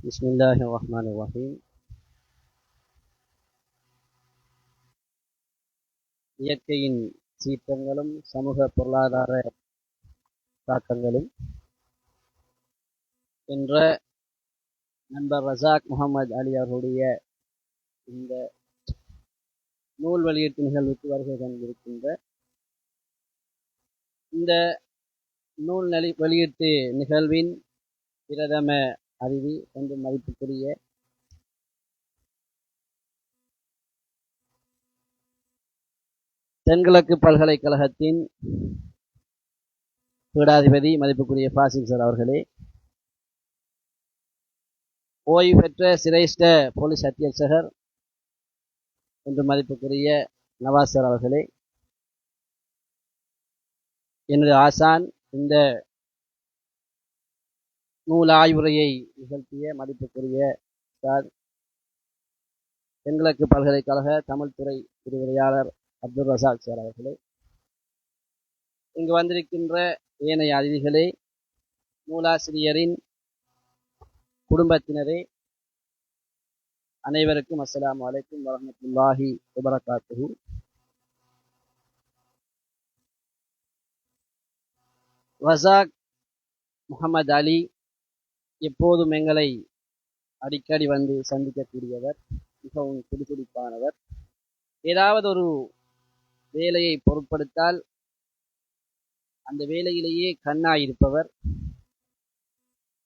பிஸ்மில்லாஹிர்ரஹ்மானிர்ரஹீம். இயற்கையின் சீற்றங்களும் சமூக பொருளாதார தாக்கங்களும் என்ற நண்பர் ரசாக் முகமது அலி அவர்களுடைய இந்த நூல் வெளியீட்டு நிகழ்வுக்கு வருகை தந்திருக்கின்ற இந்த நூல் வெளியீட்டு நிகழ்வின் பிரதம அறிவி என்று மதிப்புக்குரிய தென்கிழக்கு பல்கலைக்கழகத்தின் பீடாதிபதி மதிப்புக்குரிய ஃபாசில் சார் அவர்களே, ஓய்வு பெற்ற சிரேஷ்ட போலீஸ் அத்தியட்சகர் என்று மதிப்புக்குரிய நவாஸ் சார் அவர்களே, என்னுடைய ஆசான் இந்த நூல் ஆய்வுரையை நிகழ்த்திய மதிப்புக்குரிய சார் தென்கிழக்கு பல்கலைக்கழக தமிழ்துறை விரிவுரையாளர் அப்துல் ரசாக் சார் அவர்களே, இங்கு வந்திருக்கின்ற ஏனைய அதிதிகளே, நூலாசிரியரின் குடும்பத்தினரே, அனைவருக்கும் அஸ்ஸலாமு அலைக்கும் வரஹ்மத்துல்லாஹி வபரகாத்துஹு. ரசாக் முகமது அலி எப்போதும் எங்களை அடிக்கடி வந்து சந்திக்கக்கூடியவர், மிகவும் துடிதுடிப்பானவர். ஏதாவது ஒரு வேலையை பொருட்படுத்தால் அந்த வேலையிலேயே கண்ணாயிருப்பவர்.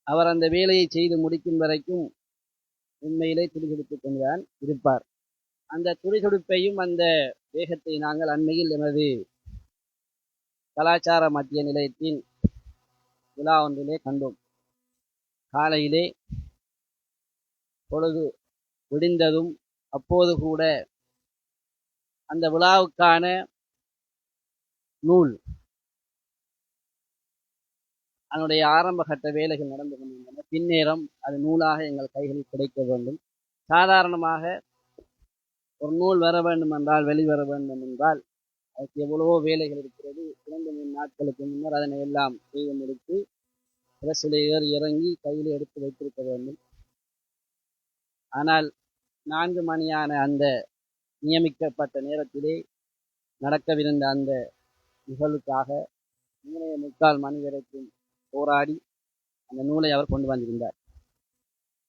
அவர் அந்த வேலையை செய்து முடிக்கும் வரைக்கும் உண்மையிலே துடிதுடித்துக் கொண்டுதான் இருப்பார். அந்த துடிதுடிப்பையும் அந்த வேகத்தை நாங்கள் அண்மையில் எமது கலாச்சார மத்திய நிலையத்தின் விழா ஒன்றிலே கண்டோம். காலையிலே பொழுது விடிந்ததும் அப்போது கூட அந்த விழாவுக்கான நூல் அதனுடைய ஆரம்ப கட்ட வேலைகள் நடந்து கொண்டிருந்தன. பின்னேறம் அது நூலாக எங்கள் கைகளில் கிடைக்க வேண்டும். சாதாரணமாக ஒரு நூல் வர வேண்டும் என்றால், வெளிவர வேண்டும் என்றால் அதுக்கு எவ்வளவோ வேலைகள் இருக்கிறது. 2-3 நாட்களுக்கு முன்னர் அதனை எல்லாம் செய்து முடித்து பிரசில் ஏறி இறங்கி கையில் எடுத்து வைத்திருக்க வேண்டும். ஆனால் 4 மணியான அந்த நியமிக்கப்பட்ட நேரத்திலே நடக்கவிருந்த அந்த நிகழ்வுக்காக 3:45 மணி வரைக்கும் போராடி அந்த நூலை அவர் கொண்டு வந்திருந்தார்.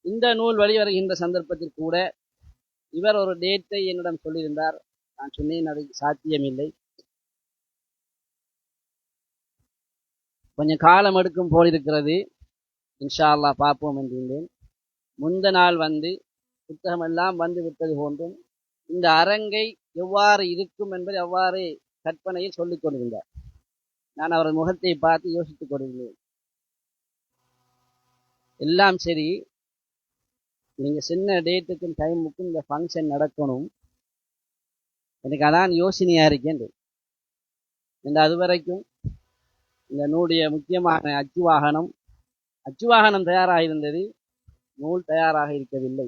இந்த நூல் வெளிவருகின்ற சந்தர்ப்பத்தில் கூட இவர் ஒரு டேட்டை என்னிடம் சொல்லியிருந்தார். நான் சொன்னேன், அது சாத்தியமில்லை, கொஞ்சம் காலம் எடுக்கும் போலிருக்கிறது, இன்ஷா அல்லாஹ் பார்ப்போம் என்றிருந்தேன். முந்த நாள் வந்து புத்தகமெல்லாம் வந்து விட்டது போன்றும் இந்த அரங்கை எவ்வாறு இருக்கும் என்பதை அவ்வாறு கற்பனையில் சொல்லிக் கொண்டிருந்தார். நான் அவரது முகத்தை பார்த்து யோசித்துக் கொண்டிருந்தேன். எல்லாம் சரி, நீங்க சின்ன டேட்டுக்கும் டைமுக்கும் இந்த ஃபங்க்ஷன் நடக்கணும், எனக்கு அதான் யோசனையா இருக்கேன். அது வரைக்கும் இந்த நூலுடைய முக்கியமான அச்சுவாகனம் தயாராக இருந்தது, நூல் தயாராக இருக்கவில்லை.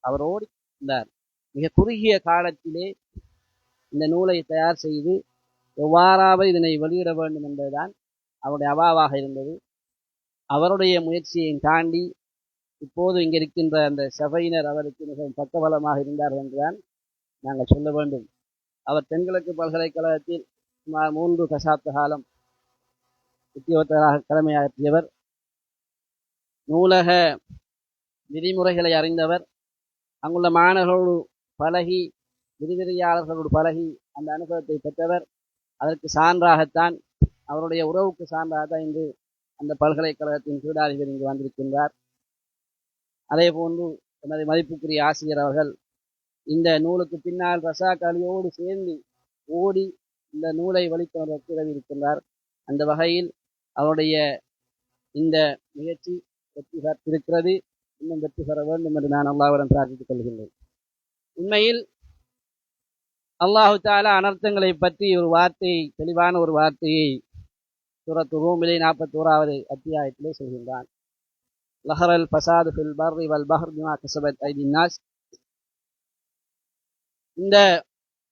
அவரோடு இருந்தார். மிக குறுகிய காலத்திலே இந்த நூலை தயார் செய்து எவ்வாறாவது இதனை வெளியிட வேண்டும் என்பதுதான் அவருடைய அவாவாக இருந்தது. அவருடைய முயற்சியை தாண்டி இப்போது இங்க இருக்கின்ற அந்த சபையினர் அவருக்கு மிகவும் பக்கபலமாக இருந்தார்கள் என்றுதான் நாங்கள் சொல்ல வேண்டும். அவர் தென்கிழக்கு பல்கலைக்கழகத்தில் சுமார் 3 தசாப்த காலம் உத்தியோகத்தராக கடமையாற்றியவர். நூலக விதிமுறைகளை அறிந்தவர். அங்குள்ள மாணவர்களோடு பழகி, விரிவுரையாளர்களோடு பழகி அந்த அனுபவத்தை பெற்றவர். அதற்கு சான்றாகத்தான், அவருடைய உறவுக்கு சான்றாகத்தான் இன்று அந்த பல்கலைக்கழகத்தின் பீடாதிபதி இங்கு வந்திருக்கின்றார். அதே போன்று எனது மதிப்புக்குரிய ஆசிரியர் அவர்கள் இந்த நூலுக்கு பின்னால் ரசாக் அலியோடு சேர்ந்து ஓடி இந்த நூலை வழித்தவர்களுக்கு உதவி இருக்கின்றார். அந்த வகையில் அவருடைய இந்த முயற்சி வெற்றி பெற்றிருக்கிறது. இன்னும் வெற்றி பெற வேண்டும் என்று நான் அல்லாஹ்விடம் பிரார்த்தித்துக் கொள்கின்றேன். உண்மையில் அல்லாஹு தஆலா அனர்த்தங்களை பற்றி ஒரு வார்த்தையை, தெளிவான ஒரு வார்த்தையை சூரத்து ரூமிலே 41வது அத்தியாயத்திலே சொல்கின்றான். லஹரல் ஃபஸாது ஃபில் பர்ரி வல் பஹ்ரி பிமா கஸபத் ஐதின் நாஸ். இந்த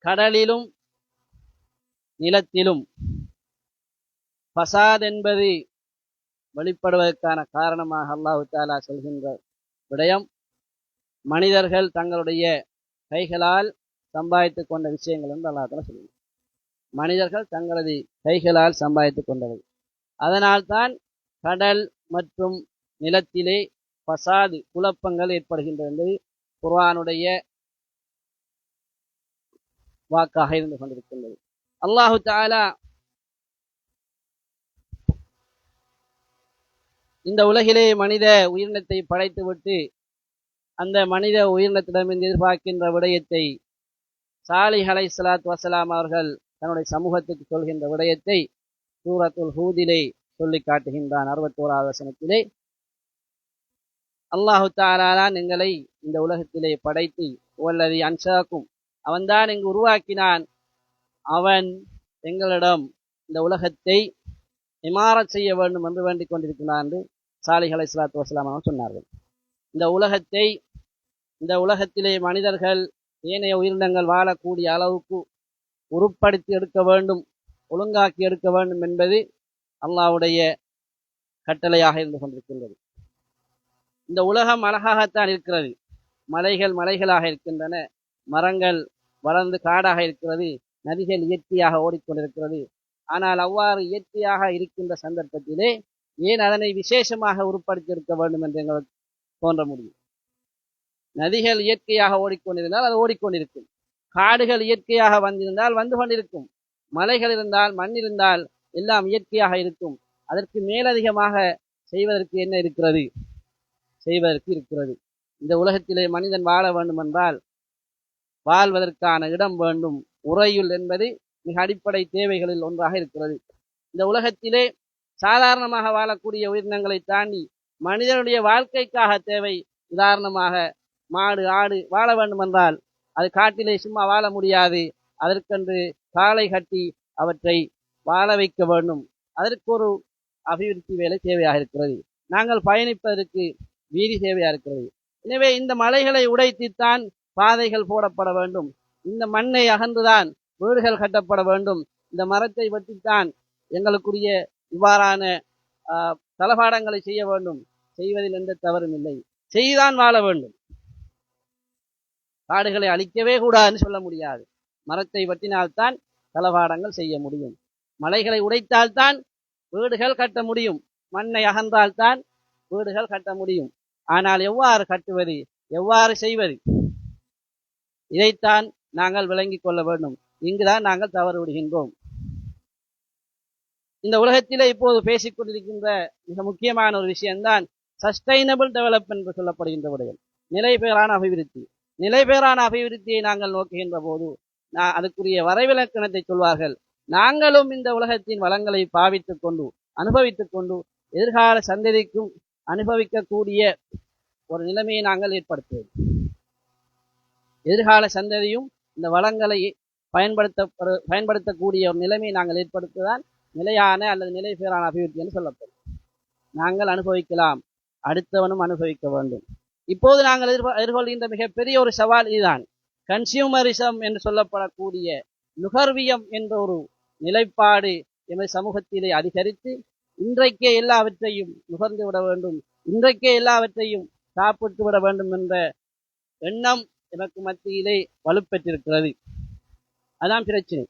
கடலிலும் நிலத்திலும் ஃபஸாத் என்பது வெளிப்படுவதற்கான காரணமாக அல்லாஹு தஆலா சொல்கின்ற விடயம் மனிதர்கள் தங்களுடைய கைகளால் சம்பாதித்துக் கொண்ட விஷயங்கள் என்று அல்லாஹ் தஆலா சொல்லுவார். மனிதர்கள் தங்களது கைகளால் சம்பாதித்துக் கொண்டவை. அதனால்தான் கடல் மற்றும் நிலத்திலே பசாது குழப்பங்கள் ஏற்படுகின்றது என்று குர்ஆனுடைய வாக்காக இருந்து கொண்டிருக்கின்றது. அல்லாஹு தஆலா இந்த உலகிலே மனித உயிரினத்தை படைத்துவிட்டு அந்த மனித உயிரினத்திடமிருந்து எதிர்பார்க்கின்ற விடயத்தை சாலிஹ் அலைஹிஸ்ஸலாத்து வஸலாம் அவர்கள் தன்னுடைய சமூகத்துக்கு சொல்கின்ற விடயத்தை சூரத்துல் ஹூதிலே சொல்லி காட்டுகின்றான். 61வது வசனத்திலே அல்லாஹு தஆலா எங்களை இந்த உலகத்திலே படைத்து வல்லதி அன்ஷாக்கும், அவன்தான் இங்கு உருவாக்கினான், அவன் எங்களிடம் இந்த உலகத்தை இமாரத் செய்ய வேண்டும் என்று வேண்டிக் கொண்டிருக்கிறான் என்று சாலிஹ் அலைஹிஸ்ஸலாத்து வஸலாம் அவர்கள் சொன்னார்கள். இந்த உலகத்திலே மனிதர்கள் ஏனைய உயிரினங்கள் வாழக்கூடிய அளவுக்கு உருப்படுத்தி எடுக்க வேண்டும், ஒழுங்காக்கி எடுக்க வேண்டும் என்பது அல்லாஹ்வுடைய கட்டளையாக இருந்து கொண்டிருக்கின்றது. இந்த உலகம் அழகாகத்தான் இருக்கிறது. மலைகள் மலைகளாக இருக்கின்றன, மரங்கள் வளர்ந்து காடாக இருக்கிறது, நதிகள் இயற்கையாக ஓடிக்கொண்டிருக்கிறது. ஆனால் அவ்வாறு இயற்கையாக இருக்கின்ற சந்தர்ப்பத்திலே ஏன் அதனை விசேஷமாக உருப்படுத்தி எடுக்க வேண்டும் என்று எங்களுக்கு தோன்ற முடியும். நதிகள் இயற்கையாக ஓடிக்கொண்டிருந்தால் அது ஓடிக்கொண்டிருக்கும், காடுகள் இயற்கையாக வந்திருந்தால் வந்து கொண்டிருக்கும், மலைகள் இருந்தால் மண் இருந்தால் எல்லாம் இயற்கையாக இருக்கும். அதற்கு மேலதிகமாக செய்வதற்கு என்ன இருக்கிறது? செய்வதற்கு இருக்கிறது. இந்த உலகத்திலே மனிதன் வாழ வேண்டும் என்றால் வாழ்வதற்கான இடம் வேண்டும். உறையுள் என்பது மிக அடிப்படை தேவைகளில் ஒன்றாக இருக்கிறது. இந்த உலகத்திலே சாதாரணமாக வாழக்கூடிய உயிரினங்களை தாண்டி மனிதனுடைய வாழ்க்கைக்காக தேவை. உதாரணமாக மாடு ஆடு வாழ வேண்டும் என்றால் அது காட்டிலே சும்மா வாழ முடியாது. அதற்கென்று காலை கட்டி அவற்றை வாழ வைக்க வேண்டும். அதற்கு ஒரு அபிவிருத்தி வேலை தேவையாக இருக்கிறது. நாங்கள் பயணிப்பதற்கு வீதி தேவையாக இருக்கிறது. எனவே இந்த மலைகளை உடைத்துத்தான் பாதைகள் போடப்பட வேண்டும். இந்த மண்ணை அகன்றுதான் வீடுகள் கட்டப்பட வேண்டும். இந்த மரத்தை வெட்டித்தான் எங்களுக்குரிய இவ்வாறான தளபாடங்களை செய்ய வேண்டும். செய்வதில் எந்த தவறும் இல்லை, செய்தான் வாழ வேண்டும். காடுகளை அழிக்கவே கூடாதுன்னு சொல்ல முடியாது. மரத்தை வெட்டினால்தான் தளபாடங்கள் செய்ய முடியும். மலைகளை உடைத்தால்தான் வீடுகள் கட்ட முடியும். மண்ணை அகன்றால்தான் வீடுகள் கட்ட முடியும். ஆனால் எவ்வாறு கட்டுவது, எவ்வாறு செய்வது, இதைத்தான் நாங்கள் விளங்கிக் கொள்ள வேண்டும். இங்குதான் நாங்கள் தவறு விடுகின்றோம். இந்த உலகத்திலே இப்போது பேசிக் கொண்டிருக்கின்ற மிக முக்கியமான ஒரு விஷயம்தான் சஸ்டைனபிள் டெவலப்மெண்ட் என்று சொல்லப்படுகின்ற விடயம், நிலைபெறான அபிவிருத்தி. நிலைபெறான அபிவிருத்தியை நாங்கள் நோக்குகின்ற போது அதுக்குரிய வரைவிலக்கணத்தை சொல்வார்கள். நாங்களும் இந்த உலகத்தின் வளங்களை பாவித்துக் கொண்டு அனுபவித்துக் கொண்டு எதிர்கால சந்ததிக்கும் அனுபவிக்கக்கூடிய ஒரு நிலைமையை நாங்கள் ஏற்படுத்துவோம். எதிர்கால சந்ததியும் இந்த வளங்களை பயன்படுத்தக்கூடிய ஒரு நிலைமையை நாங்கள் ஏற்படுத்துவதால் நிலையான அல்லது நிலைபெறான அபிவிருத்தி என்று சொல்லப்படும். நாங்கள் அனுபவிக்கலாம், அடுத்தவனும் அனுபவிக்க வேண்டும். இப்போது நாங்கள் எதிர்கொள்கின்ற மிகப்பெரிய ஒரு சவால் இதுதான். கன்சியூமரிசம் என்று சொல்லப்படக்கூடிய நுகர்வியம் என்ற ஒரு நிலைப்பாடு எமது சமூகத்திலே அதிகரித்து இன்றைக்கே எல்லாவற்றையும் நுகர்ந்து விட வேண்டும், இன்றைக்கே எல்லாவற்றையும் சாப்பிட்டு விட வேண்டும் என்ற எண்ணம் எனக்கு மத்தியிலே வலுப்பெற்றிருக்கிறது. அதான் பிரச்சனை.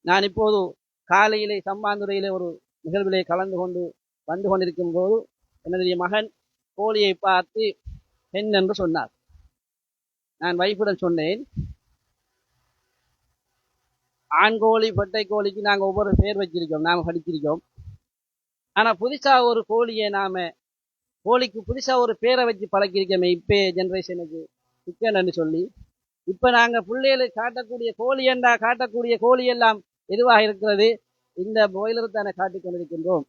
நான் இப்போது காலையிலே சம்பாந்துறையிலே ஒரு நிகழ்விலே கலந்து கொண்டு வந்து கொண்டிருக்கும் போது என்னுடைய மகன் கோழியை பார்த்து பெண் என்று சொன்னார். நான் வைஃபுடன் சொன்னேன், ஆண் கோழி பெட்டை கோழிக்கு நாங்கள் ஒவ்வொரு பேர் வச்சிருக்கோம், நாம படிச்சிருக்கோம். ஆனா புதுசா ஒரு கோழியை கோழிக்கு புதுசா ஒரு பேரை வச்சு பழக்கிருக்கோமே இப்ப ஜெனரேஷனுக்கு, சிக்கன் என்று சொல்லி. இப்ப நாங்க பிள்ளைகளுக்கு காட்டக்கூடிய கோழி என்றா காட்டக்கூடிய கோழி எல்லாம் எதுவாக இருக்கிறது? இந்த பாய்லர் தானே காட்டிக் கொண்டிருக்கின்றோம்.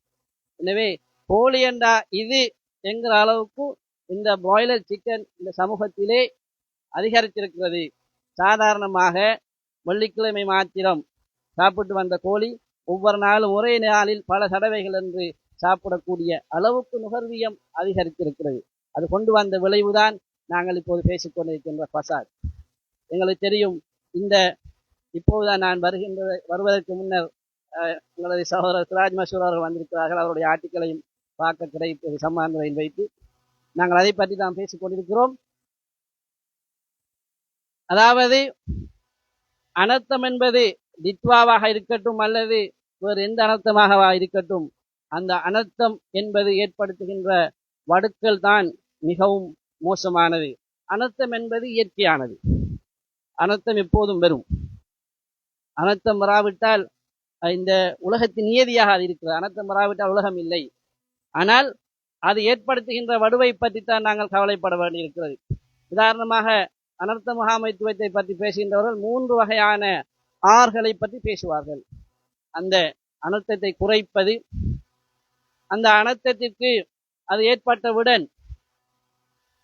எனவே கோழி என்றா இது என்கிற அளவுக்கு இந்த பாய்லர் சிக்கன் இந்த சமூகத்திலே அதிகரித்திருக்கிறது. சாதாரணமாக வெள்ளிக்கிழமை மாத்திரம் சாப்பிட்டு வந்த கோழி ஒவ்வொரு நாளும் ஒரே நாளில் பல தடவைகள் என்று சாப்பிடக்கூடிய அளவுக்கு நுகர்வியம் அதிகரித்திருக்கிறது. அது கொண்டு வந்த விளைவுதான் நாங்கள் இப்போது பேசிக்கொண்டிருக்கின்ற பசாத். எங்களுக்கு தெரியும், இந்த இப்போதுதான் நான் வருவதற்கு முன்னர் எங்களது சகோதரர் சிராஜ் மசூர் அவர்கள் வந்திருக்கிறார்கள். அவருடைய ஆர்டிக்கலையும் பார்க்க கிடைத்தது சம்மாந்துறையில் வைத்து. நாங்கள் அதை பற்றி தான் பேசிக் கொண்டிருக்கிறோம். அதாவது அனர்த்தம் என்பது தித்வாவாக இருக்கட்டும் அல்லது வேறு எந்த அனர்த்தமாக இருக்கட்டும், அந்த அனர்த்தம் என்பது ஏற்படுத்துகின்ற வடுக்கள் தான் மிகவும் மோசமானது. அனர்த்தம் என்பது இயற்கையானது. அனர்த்தம் எப்போதும் வரும். அனர்த்தம் வராவிட்டால் இந்த உலகத்தின் நியதியாக அது இருக்கிறது. அனர்த்தம் வராவிட்டால் உலகம் இல்லை. ஆனால் அது ஏற்படுத்துகின்ற வடுவை பற்றித்தான் நாங்கள் கவலைப்பட வேண்டியிருக்கிறது. உதாரணமாக அனர்த்த முகாமைத்துவத்தை பற்றி பேசுகின்றவர்கள் 3 வகையான ஆறுகளை பற்றி பேசுவார்கள். அந்த அனர்த்தத்தை குறைப்பது, அந்த அனர்த்தத்திற்கு அது ஏற்பட்டவுடன்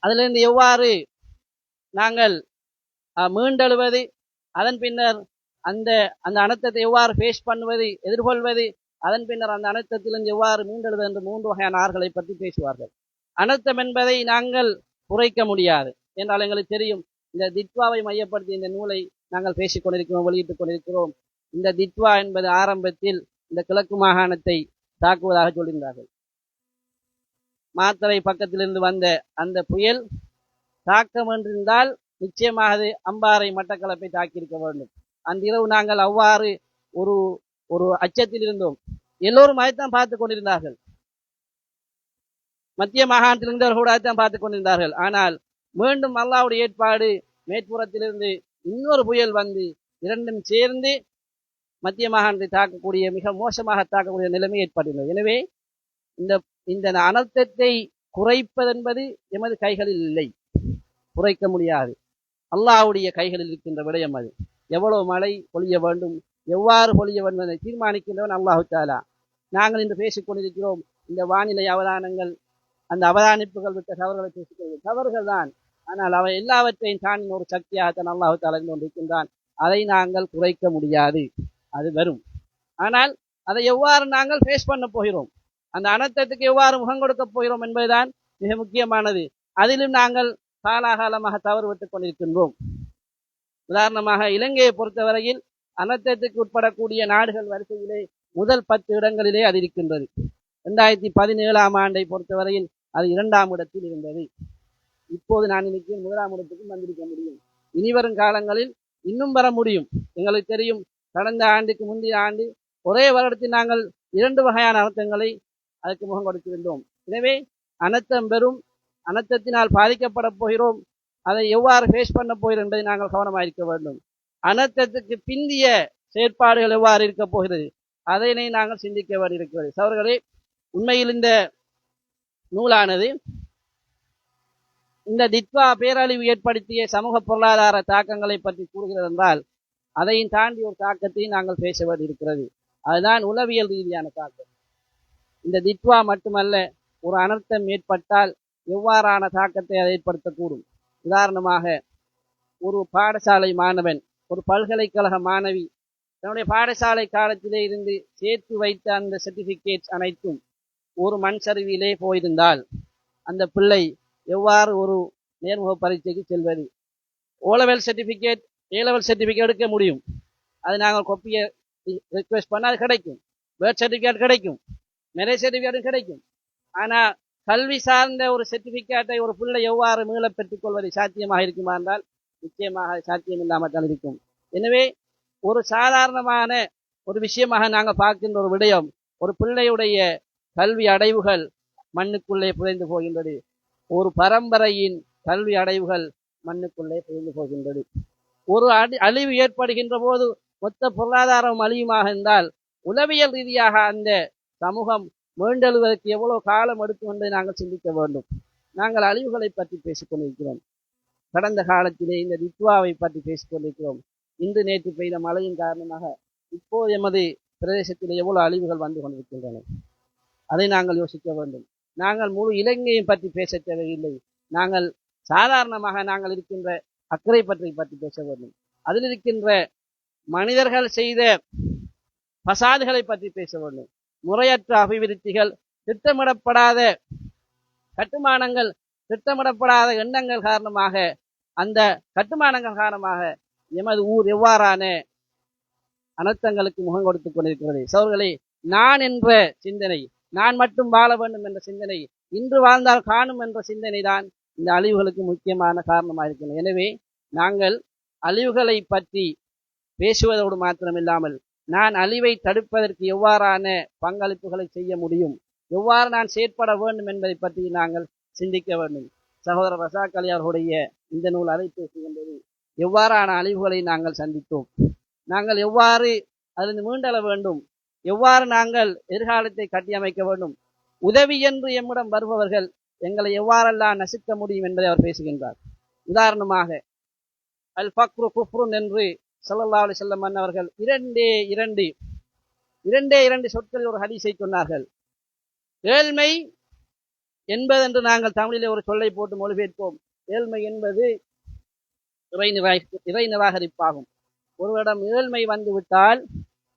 அதிலிருந்து எவ்வாறு நாங்கள் மீண்டெழுவது, அதன் பின்னர் அந்த அந்த அனர்த்தத்தை எவ்வாறு ஃபேஸ் பண்ணுவது, எதிர்கொள்வது, அதன் பின்னர் அந்த அனர்த்தத்திலிருந்து எவ்வாறு மீண்டெழுவது என்று 3 வகையான ஆறுகளை பற்றி பேசுவார்கள். அனர்த்தம் என்பதை நாங்கள் குறைக்க முடியாது என்றால் எங்களுக்கு தெரியும். இந்த தித்வாவை மையப்படுத்தி இந்த நூலை நாங்கள் பேசிக் கொண்டிருக்கிறோம், வெளியிட்டுக் கொண்டிருக்கிறோம். இந்த தித்வா என்பது ஆரம்பத்தில் இந்த கிழக்கு மாகாணத்தை தாக்குவதாக சொல்கின்றார்கள். மாத்தறை பக்கத்திலிருந்து வந்த அந்த புயல் தாக்கம் என்றிருந்தால் நிச்சயமாக அது அம்பாறை மட்டக்களப்பை தாக்கியிருக்க வேண்டும். அந்த இரவு நாங்கள் அவ்வாறு ஒரு ஒரு அச்சத்தில் இருந்தோம். எல்லோரும் அதைத்தான் பார்த்துக் கொண்டிருந்தார்கள். மத்திய மாகாணத்தில் இருந்தவர்கள் கூட அதைத்தான் பார்த்துக் கொண்டிருந்தார்கள். ஆனால் மீண்டும் அல்லாஹ்வுடைய ஏற்பாடு, மேற்புறத்திலிருந்து இன்னொரு புயல் வந்து இரண்டும் சேர்ந்து மத்திய மாகாணத்தை தாக்கக்கூடிய, மிக மோசமாக தாக்கக்கூடிய நிலைமை ஏற்பட்டுள்ளது. எனவே இந்த அனர்த்தத்தை குறைப்பதென்பது எமது கைகளில் இல்லை, குறைக்க முடியாது. அல்லாஹ்வுடைய கைகளில் இருக்கின்ற விடயம் அது. எவ்வளவு மழை பொழிய வேண்டும், எவ்வாறு பொழிய வேண்டும் என்பதை தீர்மானிக்கின்றவன் அல்லாஹு தஆலா. நாங்கள் இன்று பேசிக் கொண்டிருக்கிறோம். இந்த வானிலை அவதானங்கள், அந்த அவதானிப்புகள் விட்ட தவறுகளை பேசிக்கொள்வது தவறுகள் தான். ஆனால் அவை எல்லாவற்றையும் தாண்டி ஒரு சக்தியாகத்தான் அல்லாஹு தஆலா இருந்து கொண்டிருக்கின்றான். அதை நாங்கள் குறைக்க முடியாது, அது வரும். ஆனால் அதை எவ்வாறு நாங்கள் ஃபேஸ் பண்ண போகிறோம், அந்த அனர்த்தத்துக்கு எவ்வாறு முகம் கொடுக்க போகிறோம் என்பதுதான் மிக முக்கியமானது. அதிலும் நாங்கள் காலாகாலமாக தவறு விட்டுக் கொண்டிருக்கின்றோம். உதாரணமாக இலங்கையை பொறுத்தவரையில் அனர்த்தத்துக்கு உட்படக்கூடிய நாடுகள் வரிசையிலே முதல் 10 இடங்களிலே அது இருக்கின்றது. 2017 ஆண்டை பொறுத்தவரையில் அது 2ஆம் இடத்தில் இருந்தது. இப்போது நான் நினைக்கிறேன் 1ஆம் இடத்துக்கும் வந்திருக்க முடியும். இனிவரும் காலங்களில் இன்னும் வர முடியும். எங்களுக்கு தெரியும், கடந்த ஆண்டுக்கு முந்தைய ஆண்டு ஒரே வருடத்தில் நாங்கள் 2 வகையான அனர்த்தங்களை அதற்கு முகம் கொடுத்திருந்தோம். எனவே அனர்த்தம் பெறும், அனர்த்தத்தினால் பாதிக்கப்பட போகிறோம், அதை எவ்வாறு ஃபேஸ் பண்ண போகிறோம் என்பதை நாங்கள் கவனமாக இருக்க வேண்டும். அனர்த்தத்துக்கு பிந்திய செயற்பாடுகள் எவ்வாறு இருக்க போகிறது, அதனை நாங்கள் சிந்திக்க வேண்டியிருக்கிறது. சகோதரர்களே, உண்மையில் இந்த நூலானது இந்த தித்வா பேரழிவு ஏற்படுத்திய சமூக பொருளாதார தாக்கங்களை பற்றி கூறுகிறது என்றால், அதையும் தாண்டி ஒரு தாக்கத்தை நாங்கள் பேச வேண்டியிருக்கிறது. அதுதான் உளவியல் ரீதியான தாக்கம். இந்த தித்வா மட்டுமல்ல, ஒரு அனர்த்தம் ஏற்பட்டால் எவ்வாறான தாக்கத்தை அதை ஏற்படுத்தக்கூடும். உதாரணமாக, ஒரு பாடசாலை மாணவன், ஒரு பல்கலைக்கழக மாணவி தன்னுடைய பாடசாலை காலத்திலே இருந்து சேர்த்து வைத்த அந்த சர்டிபிகேட்ஸ் அனைத்தும் ஒரு மண் சரிவிலே போயிருந்தால் அந்த பிள்ளை எவ்வாறு ஒரு நேர்முக பரீட்சைக்கு செல்வது? ஓலெவல் சர்டிபிகேட், ஏலெவல் சர்டிபிகேட் எடுக்க முடியும். அது நாங்கள் கொப்பியை ரிக்வெஸ்ட் பண்ணால் அது கிடைக்கும். பேர்த் சர்டிபிகேட் கிடைக்கும், மேரேஜ் சர்டிபிகேட்டும் கிடைக்கும். ஆனால் கல்வி சார்ந்த ஒரு சர்டிபிகேட்டை ஒரு பிள்ளை எவ்வாறு மீள பெற்றுக் கொள்வது சாத்தியமாக இருக்குமா என்றால் நிச்சயமாக சாத்தியம் இல்லாமல் தான் இருக்கும். எனவே ஒரு சாதாரணமான ஒரு விஷயமாக நாங்கள் பார்க்கின்ற ஒரு விடயம், ஒரு பிள்ளையுடைய கல்வி அடைவுகள் மண்ணுக்குள்ளே புதைந்து போகின்றது. ஒரு பரம்பரையின் கல்வி அடைவுகள் மண்ணுக்குள்ளே புதைந்து போகின்றது. ஒரு அழிவு ஏற்படுகின்ற போது மொத்த பொருளாதாரம் அழியுமாக இருந்தால் உளவியல் ரீதியாக அந்த சமூகம் மீண்டெழுவதற்கு எவ்வளவு காலம் எடுக்கும் என்பதை நாங்கள் சிந்திக்க வேண்டும். நாங்கள் அழிவுகளை பற்றி பேசிக் கொண்டிருக்கிறோம். கடந்த காலத்திலே இந்த தித்வாவை பற்றி பேசிக் கொண்டிருக்கிறோம். இன்று நேற்று பெய்த மழையின் காரணமாக இப்போது எமது பிரதேசத்தில் எவ்வளவு அழிவுகள் வந்து கொண்டிருக்கின்றன, அதை நாங்கள் யோசிக்க வேண்டும். நாங்கள் முழு இலங்கையை பற்றி பேச தேவையில்லை. நாங்கள் சாதாரணமாக நாங்கள் இருக்கின்ற அக்கறை பற்றி பேச வேண்டும். அதில் இருக்கின்ற மனிதர்கள் செய்த பசாதுகளை பற்றி பேச வேண்டும். முறையற்ற அபிவிருத்திகள், திட்டமிடப்படாத கட்டுமானங்கள், திட்டமிடப்படாத எண்ணங்கள் காரணமாக, அந்த கட்டுமானங்கள் காரணமாக எமது ஊர் எவ்வாறான அனர்த்தங்களுக்கு முகம் கொடுத்துக் கொண்டிருக்கிறது. சகோதரர்களே, நான் என்ற சிந்தனை, நான் மட்டும் வாழ வேண்டும் என்ற சிந்தனை இன்று வாழ்ந்தால் காணும் என்ற சிந்தனை தான் இந்த அழிவுகளுக்கு முக்கியமான காரணமாக இருக்கிறது. எனவே நாங்கள் அழிவுகளை பற்றி பேசுவதோடு மாத்திரமில்லாமல் நான் அழிவை தடுப்பதற்கு எவ்வாறான பங்களிப்புகளை செய்ய முடியும், எவ்வாறு நான் செயற்பட வேண்டும் என்பதை பற்றி நாங்கள் சிந்திக்க வேண்டும். சகோதரர் ரசாக் அலி அவர்களுடைய இந்த நூல் அதை பேசுகின்றது. எவ்வாறான அழிவுகளை நாங்கள் சந்தித்தோம், நாங்கள் எவ்வாறு அதிலிருந்து மீண்டெழ வேண்டும், எவ்வாறு நாங்கள் எதிர்காலத்தை கட்டியமைக்க வேண்டும், உதவி என்று எம்மிடம் வருபவர்கள் எங்களை எவ்வாறெல்லாம் நசுக்க முடியும் என்பதை அவர் பேசுகின்றார். உதாரணமாக அல் ஃபக்ரு குஃப்ருன் என்று ஸல்லல்லாஹு அலைஹி வஸல்லம் அவர்கள் இரண்டே இரண்டு சொற்களில் ஒரு ஹதீஸை சொன்னார்கள். ஏழ்மை என்பதென்று நாங்கள் தமிழிலே ஒரு சொல்லை போட்டு மொழிபெயர்ப்போம். ஏழ்மை என்பது இறை நிராகரிப்பாகும். ஒருவரிடம் ஏழ்மை வந்துவிட்டால்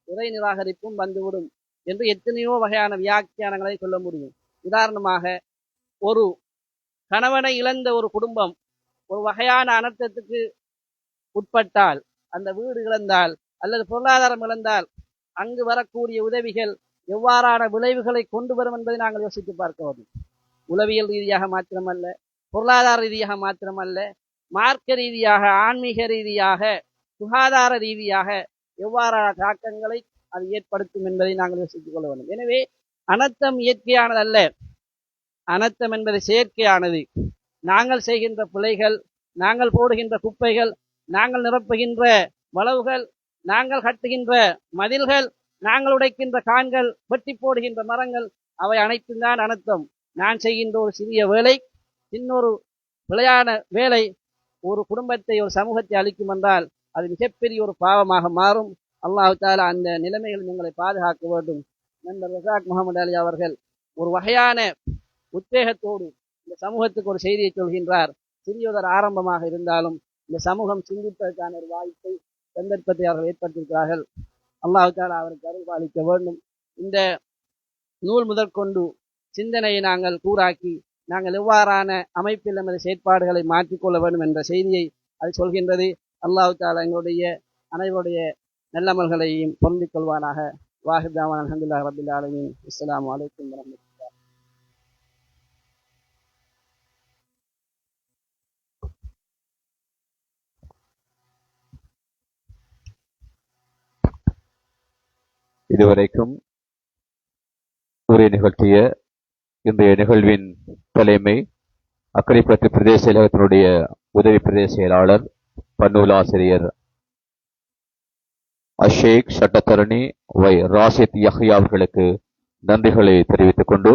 இறை நிராகரிப்பும் வந்துவிடும் என்று எத்தனையோ வகையான வியாக்கியானங்களை சொல்ல முடியும். உதாரணமாக ஒரு கணவனை இழந்த ஒரு குடும்பம் ஒரு வகையான அனர்த்தத்துக்கு உட்பட்டால், அந்த வீடு இழந்தால் அல்லது பொருளாதாரம் இழந்தால் அங்கு வரக்கூடிய உதவிகள் எவ்வாறான விளைவுகளை கொண்டு வரும் என்பதை நாங்கள் யோசித்து பார்க்க வேண்டும். உளவியல் ரீதியாக மாத்திரமல்ல, பொருளாதார ரீதியாக மாத்திரமல்ல, மார்க்க ரீதியாக, ஆன்மீக ரீதியாக, சுகாதார ரீதியாக எவ்வாறான தாக்கங்களை அது ஏற்படுத்தும் என்பதை நாங்கள் யோசித்துக் கொள்ள வேண்டும். எனவே அனர்த்தம் இயற்கையானதல்ல, அனர்த்தம் என்பது செயற்கையானது. நாங்கள் செய்கின்ற பிழைகள், நாங்கள் போடுகின்ற குப்பைகள், நாங்கள் நிரப்புகின்ற வளவுகள், நாங்கள் கட்டுகின்ற மதில்கள், நாங்கள் உடைக்கின்ற கான்கள், வெட்டி போடுகின்ற மரங்கள், அவை அனைத்தும் தான் அனர்த்தம். நான் செய்கின்ற ஒரு சிறிய வேலை, இன்னொரு பிழையான வேலை ஒரு குடும்பத்தை, ஒரு சமூகத்தை அளிக்கும் என்றால் அது மிகப்பெரிய ஒரு பாவமாக மாறும். அல்லாஹ் தஆலா அந்த நிலைமைகள் எங்களை பாதுகாக்க வேண்டும். நண்பர் ரஸாக் முகமது அலி அவர்கள் ஒரு வகையான உத்வேகத்தோடு இந்த சமூகத்துக்கு ஒரு செய்தியை சொல்கின்றார். சிறியதொரு ஆரம்பமாக இருந்தாலும் இந்த சமூகம் சிந்திப்பதற்கான ஒரு வாய்ப்பை, சந்தர்ப்பத்தை அவர்கள் ஏற்படுத்தியிருக்கிறார்கள். அல்லாஹ் தஆலா அவருக்கு அருள் பாலிக்க வேண்டும். இந்த நூல் முதற்கொண்டு சிந்தனையை நாங்கள் கூறாக்கி நாங்கள் எவ்வாறான அமைப்பில் நமது செயற்பாடுகளை மாற்றிக்கொள்ள வேண்டும் என்ற செய்தியை அது சொல்கின்றது. அல்லாஹ் தஆலா எங்களுடைய அனைவருடைய நல்லமல்களையும் பொருந்திக் கொள்வானாக. வாஹிர் தாவானா அல்ஹம்துலில்லாஹி ரப்பில் ஆலமீன். அஸ்ஸலாமு அலைக்கும் வரஹ்மத்துல்லாஹி. இதுவரைக்கும் உரை நிகழ்த்திய இன்றைய நிகழ்வின் தலைமை அக்கரைப்பற்று பிரதேச செயலகத்தினுடைய உதவி பிரதேச செயலாளர் பன்னூலாசிரியர் அஷேக் சட்டத்தரணி வை ராசித் யஹ்யா அவர்களுக்கு நன்றிகளை தெரிவித்துக் கொண்டு